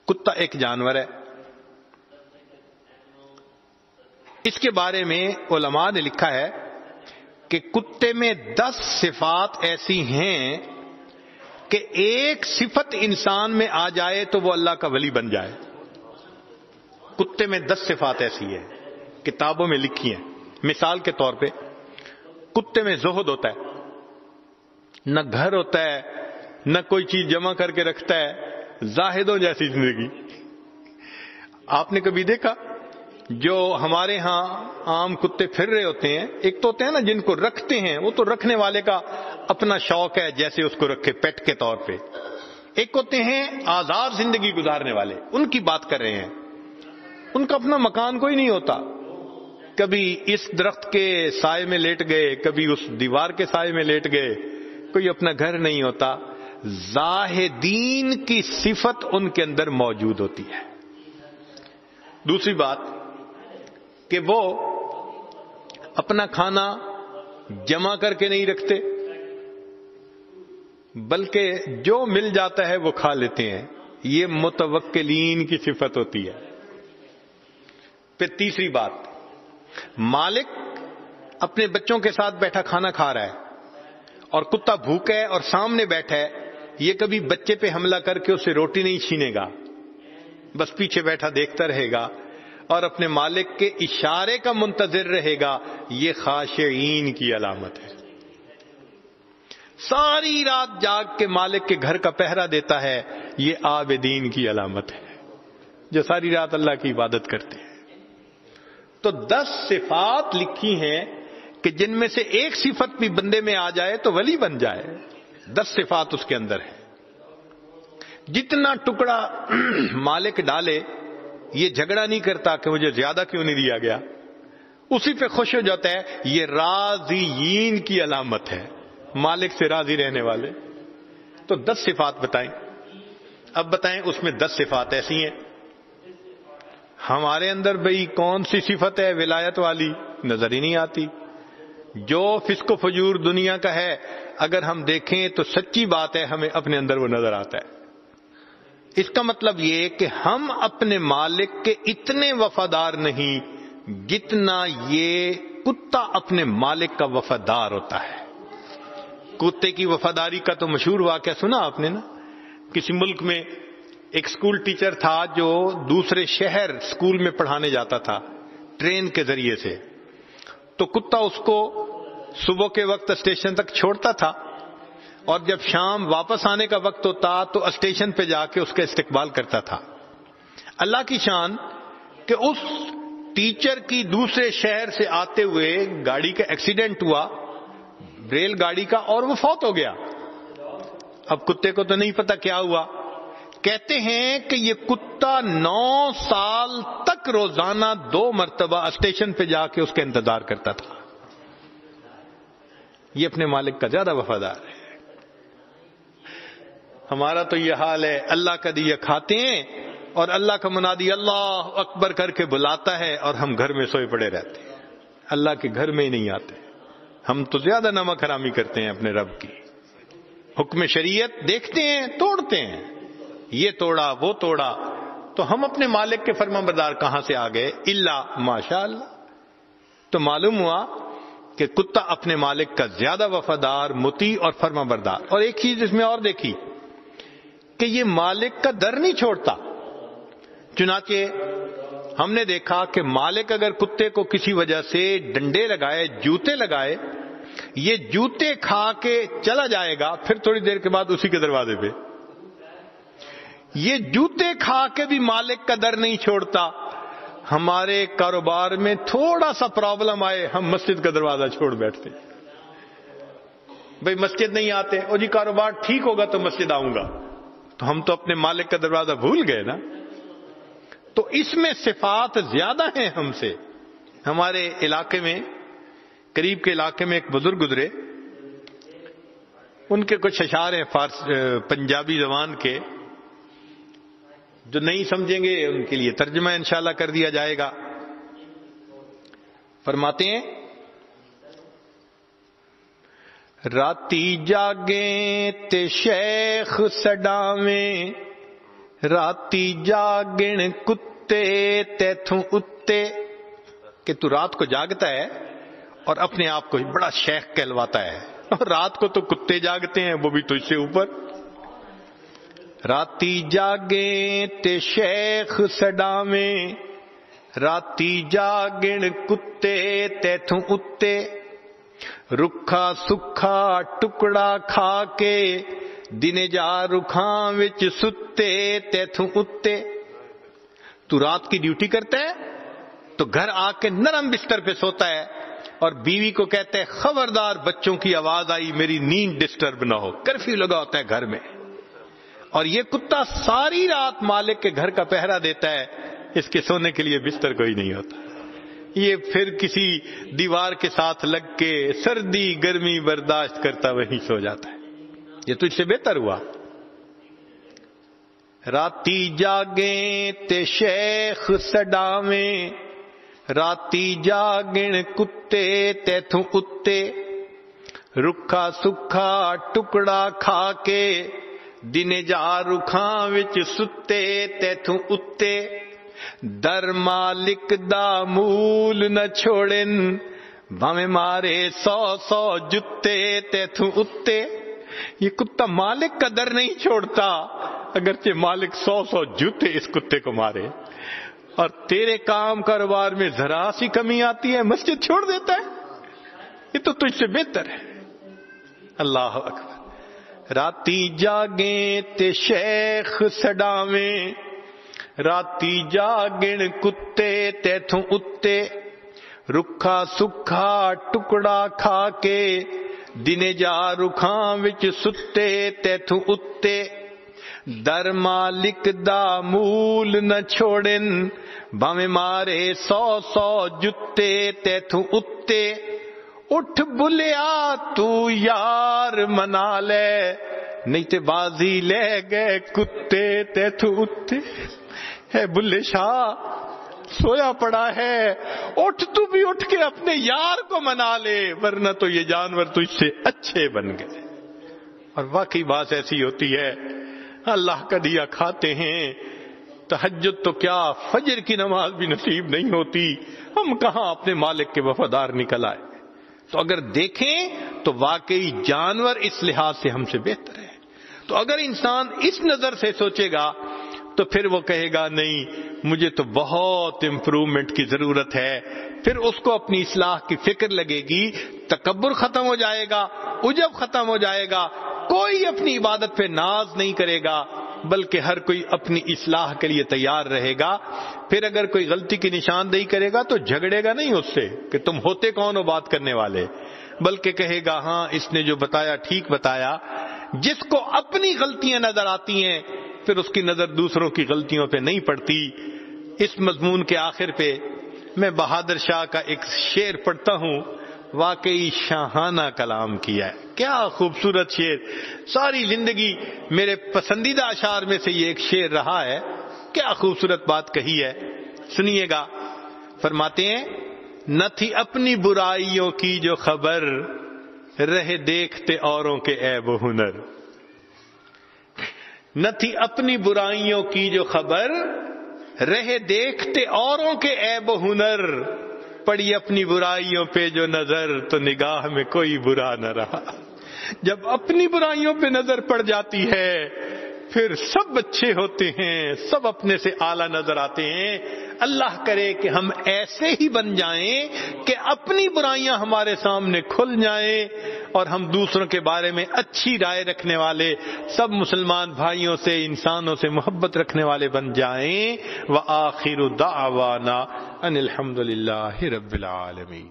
کتا ایک جانور ہے. اس کے بارے میں علماء نے لکھا ہے کہ کتے میں 10 صفات ایسی ہیں کہ ایک صفت انسان میں آ جائے تو وہ اللہ کا ولی بن جائے. کتے میں 10 صفات ایسی ہیں، کتابوں میں لکھی ہیں. مثال کے طور پہ کتے میں زہد ہوتا ہے، نہ گھر ہوتا ہے نہ کوئی چیز جمع کر کے رکھتا ہے، زاہدوں جیسی زندگی. آپ نے کبھی دیکھا جو ہمارے ہاں عام کتے پھر رہے ہوتے ہیں، ایک تو ہوتے ہیں نا جن کو رکھتے ہیں، وہ تو رکھنے والے کا اپنا شوق ہے جیسے اس کو رکھے پیٹ کے طور پہ. ایک ہوتے ہیں آزاد زندگی گزارنے والے، ان کی بات کر رہے ہیں. ان کا اپنا مکان کوئی نہیں ہوتا، کبھی اس درخت کے سائے میں لیٹ گئے، کبھی اس دیوار کے سائے میں لیٹ گئے، کوئی اپنا گھر نہیں ہوتا. زاہدین کی صفت ان کے اندر موجود ہوتی ہے. دوسری بات کہ وہ اپنا کھانا جمع کر کے نہیں رکھتے، بلکہ جو مل جاتا ہے وہ کھا لیتے ہیں. یہ متوکلین کی صفت ہوتی ہے. پھر تیسری بات، مالک اپنے بچوں کے ساتھ بیٹھا کھانا کھا رہا ہے اور کتا بھوکا ہے اور سامنے بیٹھا ہے، یہ کبھی بچے پہ حملہ کر کے اسے روٹی نہیں چھینے گا، بس پیچھے بیٹھا دیکھتا رہے گا اور اپنے مالک کے اشارے کا منتظر رہے گا. یہ خاشعین کی علامت ہے. ساری رات جاگ کے مالک کے گھر کا پہرا دیتا ہے، یہ عابدین کی علامت ہے، جو ساری رات اللہ کی عبادت کرتے ہیں. تو 10 صفات لکھی ہیں کہ جن میں سے ایک صفت بھی بندے میں آ جائے تو ولی بن جائے. 10 صفات اس کے اندر ہے. جتنا ٹکڑا مالک ڈالے یہ جھگڑا نہیں کرتا کہ مجھے زیادہ کیوں نہیں دیا گیا، اسی پہ خوش ہو جاتا ہے. یہ راضیین کی علامت ہے، مالک سے راضی رہنے والے. تو 10 صفات بتائیں. اب بتائیں اس میں 10 صفات ایسی ہیں، ہمارے اندر بھئی کون سی صفت ہے ولایت والی؟ نظر ہی نہیں آتی. جو فسق و فجور دنیا کا ہے اگر ہم دیکھیں تو سچی بات ہے ہمیں اپنے اندر وہ نظر آتا ہے. اس کا مطلب یہ کہ ہم اپنے مالک کے اتنے وفادار نہیں جتنا یہ کتا اپنے مالک کا وفادار ہوتا ہے. کتے کی وفاداری کا تو مشہور واقعہ سنا آپ نے نا. کسی ملک میں ایک اسکول ٹیچر تھا جو دوسرے شہر اسکول میں پڑھانے جاتا تھا ٹرین کے ذریعے سے. تو کتا اس کو صبح کے وقت اسٹیشن تک چھوڑتا تھا اور جب شام واپس آنے کا وقت ہوتا تو اسٹیشن پہ جا کے اس کا استقبال کرتا تھا. اللہ کی شان کہ اس ٹیچر کی دوسرے شہر سے آتے ہوئے گاڑی کا ایکسیڈنٹ ہوا، ریل گاڑی کا، اور وہ فوت ہو گیا. اب کتے کو تو نہیں پتا کیا ہوا. کہتے ہیں کہ یہ کتا 9 سال تک روزانہ 2 مرتبہ اسٹیشن پہ جا کے اس کا انتظار کرتا تھا. یہ اپنے مالک کا زیادہ وفادار ہے. ہمارا تو یہ حال ہے، اللہ کا دیا کھاتے ہیں اور اللہ کا منادی اللہ اکبر کر کے بلاتا ہے اور ہم گھر میں سوئے پڑے رہتے ہیں، اللہ کے گھر میں ہی نہیں آتے. ہم تو زیادہ نمک حرامی کرتے ہیں اپنے رب کی. حکم شریعت دیکھتے ہیں توڑتے ہیں، یہ توڑا وہ توڑا. تو ہم اپنے مالک کے فرما بردار کہاں سے آ گئے؟ الا ماشاء اللہ. تو معلوم ہوا کہ کتا اپنے مالک کا زیادہ وفادار، مطیع اور فرما بردار. اور ایک چیز اس میں اور دیکھی کہ یہ مالک کا در نہیں چھوڑتا. چنانچہ ہم نے دیکھا کہ مالک اگر کتے کو کسی وجہ سے ڈنڈے لگائے، جوتے لگائے، یہ جوتے کھا کے چلا جائے گا، پھر تھوڑی دیر کے بعد اسی کے دروازے پہ. یہ جوتے کھا کے بھی مالک کا در نہیں چھوڑتا. ہمارے کاروبار میں تھوڑا سا پرابلم آئے ہم مسجد کا دروازہ چھوڑ بیٹھتے. بھئی مسجد نہیں آتے، او جی کاروبار ٹھیک ہوگا تو مسجد آؤں گا. تو ہم تو اپنے مالک کا دروازہ بھول گئے نا. تو اس میں صفات زیادہ ہیں ہم سے. ہمارے علاقے میں، قریب کے علاقے میں ایک بزرگ گزرے، ان کے کچھ اشعار ہیں پنجابی زبان کے، جو نہیں سمجھیں گے ان کے لیے ترجمہ انشاءاللہ کر دیا جائے گا. فرماتے ہیں، راتی جاگیں تے شیخ سڈاویں، راتی جاگن کتے تیتھوں اتے، کہ تو رات کو جاگتا ہے اور اپنے آپ کو بڑا شیخ کہلواتا ہے، اور رات کو تو کتے جاگتے ہیں، وہ بھی تجھ سے اوپر۔ راتی جاگیں تے شیخ سڈاویں، راتی جاگن کتے تیتھوں اتے، رکھا سکھا ٹکڑا کھا کے، دن جا رکھاں وچ ستے تیتھوں اتے۔ تو رات کی ڈیوٹی کرتا ہے تو گھر آ کے نرم بستر پہ سوتا ہے، اور بیوی کو کہتا ہے خبردار بچوں کی آواز آئی میری نیند ڈسٹرب نہ ہو، کرفیو لگا ہوتا ہے گھر میں، اور یہ کتا ساری رات مالک کے گھر کا پہرا دیتا ہے، اس کے سونے کے لیے بستر کوئی نہیں ہوتا، یہ پھر کسی دیوار کے ساتھ لگ کے سردی گرمی برداشت کرتا وہیں سو جاتا ہے۔ یہ تجھ سے بہتر ہوا۔ راتی جاگیں تے شیخ سڈاویں، راتی جاگن کتے تیتھوں اتے، رکھا سکھا ٹکڑا کھا کے، دن جا رکھاں وچ ستے تیتھوں اتے، در مالک دا مول نہ چھوڑن، بھاویں مارے 100 جتے تیتھوں اتے۔ یہ کتا مالک کا در نہیں چھوڑتا، اگرچہ مالک 100 جوتے اس کتے کو مارے، اور تیرے کام کاروبار میں ذرا سی کمی آتی ہے مسجد چھوڑ دیتا ہے، یہ تو تجھ سے بہتر ہے۔ اللہ اکبر۔ راتی جاگیں تے شیخ سڈاویں، راتی جاگن کتے تیتھوں اتے، رکھا سکھا ٹکڑا کھا کے، دن جا رکھاں وچ ستے تیتھوں اتے، در مالک دا مول نہ چھوڑن، بھاویں مارے 100 جتے تیتھوں اتے، اٹھ بلیا تو یار منا لے، نہیں تے بازی لے گئے کتے تیتھوں اتے۔ ہے بلے شاہ سویا پڑا ہے، اٹھ تو بھی اٹھ کے اپنے یار کو منا لے، ورنہ تو یہ جانور تجھ سے اچھے بن گئے۔ اور واقعی بات ایسی ہوتی ہے، اللہ کا دیا کھاتے ہیں، تہجد تو کیا فجر کی نماز بھی نصیب نہیں ہوتی، ہم کہاں اپنے مالک کے وفادار نکل آئے۔ تو اگر دیکھیں تو واقعی جانور اس لحاظ سے ہم سے بہتر ہے۔ تو اگر انسان اس نظر سے سوچے گا تو پھر وہ کہے گا نہیں مجھے تو بہت امپروومنٹ کی ضرورت ہے، پھر اس کو اپنی اصلاح کی فکر لگے گی، تکبر ختم ہو جائے گا، عجب ختم ہو جائے گا، کوئی اپنی عبادت پہ ناز نہیں کرے گا، بلکہ ہر کوئی اپنی اصلاح کے لیے تیار رہے گا۔ پھر اگر کوئی غلطی کی نشاندہی کرے گا تو جھگڑے گا نہیں اس سے کہ تم ہوتے کون ہو بات کرنے والے، بلکہ کہے گا ہاں اس نے جو بتایا ٹھیک بتایا۔ جس کو اپنی غلطیاں نظر آتی ہیں پھر اس کی نظر دوسروں کی غلطیوں پہ نہیں پڑتی۔ اس مضمون کے آخر پہ میں بہادر شاہ کا ایک شعر پڑھتا ہوں، واقعی شاہانہ کلام کیا ہے، کیا خوبصورت شعر، ساری زندگی میرے پسندیدہ اشعار میں سے یہ ایک شعر رہا ہے، کیا خوبصورت بات کہی ہے، سنیے گا۔ فرماتے ہیں نہ تھی اپنی برائیوں کی جو خبر، رہے دیکھتے اوروں کے عیب و ہنر، نہ تھی اپنی برائیوں کی جو خبر، رہے دیکھتے اوروں کے عیب و ہنر، پڑی اپنی برائیوں پہ جو نظر تو نگاہ میں کوئی برا نہ رہا۔ جب اپنی برائیوں پہ نظر پڑ جاتی ہے پھر سب اچھے ہوتے ہیں، سب اپنے سے اعلیٰ نظر آتے ہیں۔ اللہ کرے کہ ہم ایسے ہی بن جائیں کہ اپنی برائیاں ہمارے سامنے کھل جائیں اور ہم دوسروں کے بارے میں اچھی رائے رکھنے والے، سب مسلمان بھائیوں سے انسانوں سے محبت رکھنے والے بن جائیں۔ وآخر دعوانا ان الحمد للہ رب العالمین۔